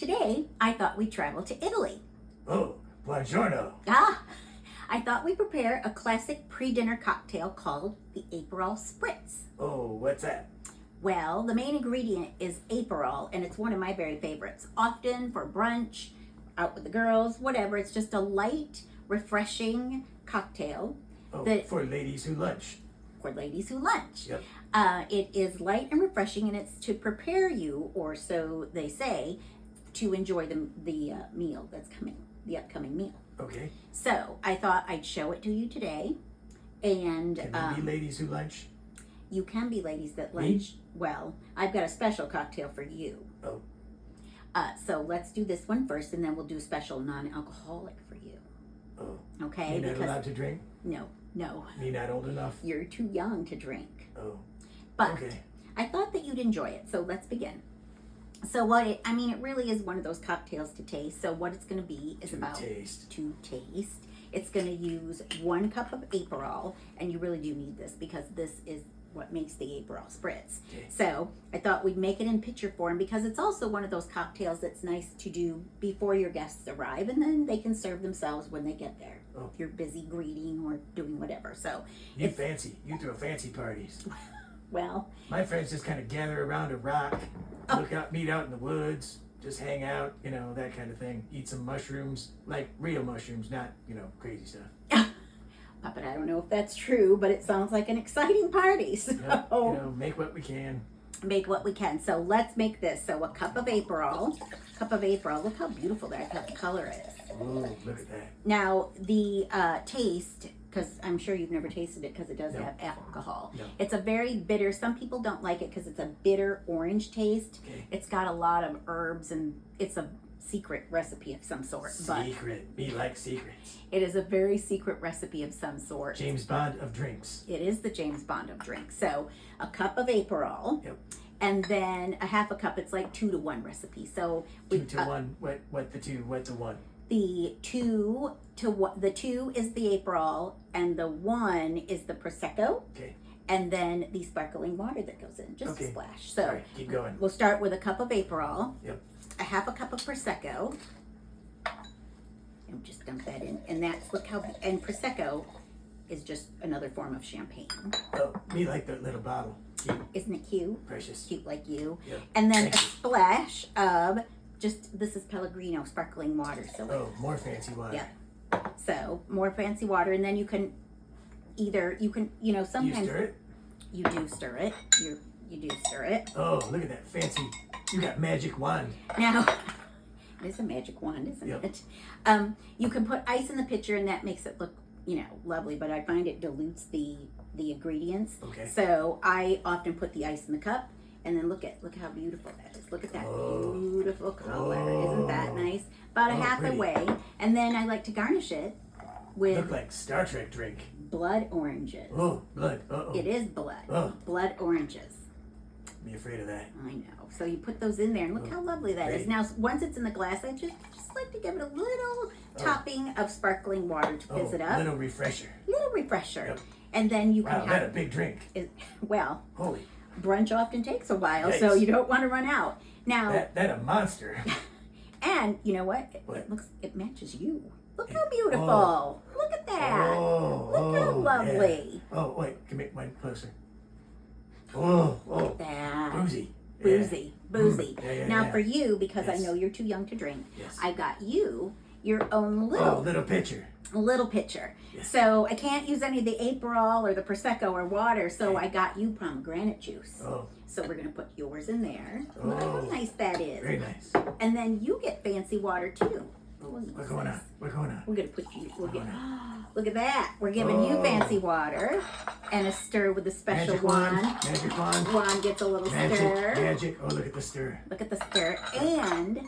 Today, I thought we'd travel to Italy. Oh, buongiorno. I thought we'd prepare a classic pre-dinner cocktail called the Aperol Spritz. Oh, what's that? Well, the main ingredient is Aperol, and it's one of my very favorites. Often for brunch, out with the girls, whatever. It's just a light, refreshing cocktail. Oh, that for ladies who lunch. For ladies who lunch. Yep. It is light and refreshing, and it's to prepare you, or so they say, to enjoy the meal that's coming, the upcoming meal. Okay. So I thought I'd show it to you today, and Can there be ladies who lunch? you can be ladies that Me? lunch. Well, I've got a special cocktail for you. Oh. So let's do this one first, and then we'll do a special non-alcoholic for you. Oh. Okay? Me not allowed to drink? No. Me not old enough? You're too young to drink. Oh. But okay. I thought that you'd enjoy it, so let's begin. So it really is one of those cocktails to taste. So what it's going to be is to taste. It's going to use 1 cup of Aperol, and you really do need this because this is what makes the Aperol Spritz. Okay. So I thought we'd make it in picture form because it's also one of those cocktails that's nice to do before your guests arrive, and then they can serve themselves when they get there. Oh. If you're busy greeting or doing whatever. So You fancy. You throw fancy parties. well, My friends just kind of gather around a rock, meet out in the woods, just hang out, that kind of thing. Eat some mushrooms, like real mushrooms, not, crazy stuff. Puppet, I don't know if that's true, but it sounds like an exciting party. So Yep, make what we can. Make what we can. So let's make this. So a cup of Aperol. Look how beautiful that color is. Oh, look at that. Now the taste, because I'm sure you've never tasted it because it does No. have alcohol. No. It's a very bitter. Some people don't like it because it's a bitter orange taste. Okay. It's got a lot of herbs, and it's a secret recipe of some sort. Secret. Me like secrets. It is a very secret recipe of some sort. James Bond of drinks. It is the James Bond of drinks. So a cup of Aperol. Yep. And then a half a cup. It's like 2 to 1 recipe. So 2 to 1. What the 2? What the 1? The 2 is the Aperol, and the 1 is the Prosecco. Okay. And then the sparkling water that goes in, just a splash. So all right, keep going. We'll start with a cup of Aperol. Yep. A half a cup of Prosecco. And just dump that in. And and Prosecco is just another form of champagne. Oh, me like that little bottle. Cute. Isn't it cute? Precious. Cute like you. Yep. And then Thank a you. splash of this is Pellegrino sparkling water. So Oh, more fancy water. yeah. So more fancy water, and then you can sometimes You stir it? you do stir it. You do stir it. Oh, look at that fancy. You got magic wand. Now it is a magic wand, isn't Yep. it? You can put ice in the pitcher, and that makes it look lovely, but I find it dilutes the ingredients. Okay. So I often put the ice in the cup, and then look how beautiful that is. Look at that beautiful color. Isn't that nice? About a half pretty. away, and then I like to garnish it with Look like Star Trek drink. blood oranges. Oh, blood. Uh-oh. It is blood. Oh. Blood oranges. Be afraid of that. I know. So you put those in there, and look how lovely that is. Great. Now, once it's in the glass, I just like to give it a little topping of sparkling water to fizz it up. Little refresher. Little refresher. Yep. And then you can Wow, have that a big drink. well, Holy. brunch often takes a while, Yikes. so you don't want to run out. Now, That a monster. and you know what? What? It matches you. Look how beautiful. Oh. Look at that. Oh, Look how lovely. Yeah. Oh, wait. Come here, one closer. Oh. That. Boozy. Boozy. Boozy. Yeah, Now yeah. for you, because I Yes. know you're too young to drink, Yes. I got you your own Little pitcher. little pitcher. Yes. So I can't use any of the Aperol or the Prosecco or water, so I got you pomegranate juice. Oh. So we're going to put yours in there. Look how Oh. nice that is. Very nice. And then you get fancy water too. What's going on? What's going on? We're going to put you, on? look at that. We're giving you Oh. fancy water and a stir with a special Magic wand. wand. Magic wand. Wand gets a little stir. Magic. Oh, look at the stir. Look at the stir. And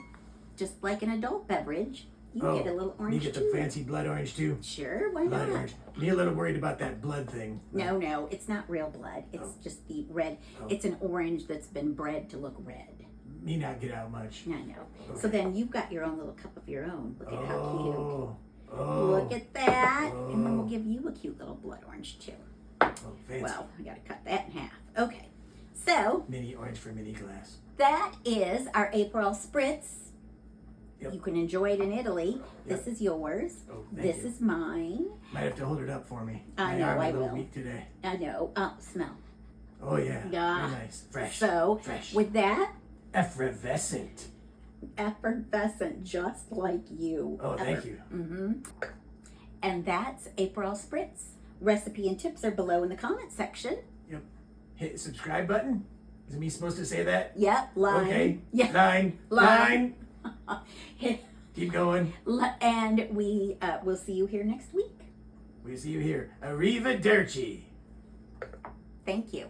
just like an adult beverage, you get a little orange You get the too. fancy blood orange too? Sure, why Blood not? orange. Me a little worried about that blood thing. No, it's not real blood. It's just the red. Oh. It's an orange that's been bred to look red. Me not get out much. I know. So Okay. then you've got your own little cup of your own. Look at how cute. Oh. Look at that. And then Oh. we'll give you a cute little blood orange too. Oh, fancy. Well, I got to cut that in half. Okay. So Mini orange for mini glass. that is our Aperol Spritz Yep. You can enjoy it in Italy. Yep. This is yours. Oh, thank This you. is mine. Might have to hold it up for me. I My know, arm I a little will. weak today. I know. Oh, smell. Oh yeah. Yeah. Very nice. Fresh. So, Fresh. with that, Effervescent. effervescent, just like you. Oh, thank you. Mm-hmm. And that's Aperol Spritz. Recipe and tips are below in the comment section. Yep. Hit the subscribe button. Is me supposed to say that? Yep, line. Okay. Yeah. Line. Line. Keep going. And we will see you here next week. We see you here. Arrivederci. Thank you.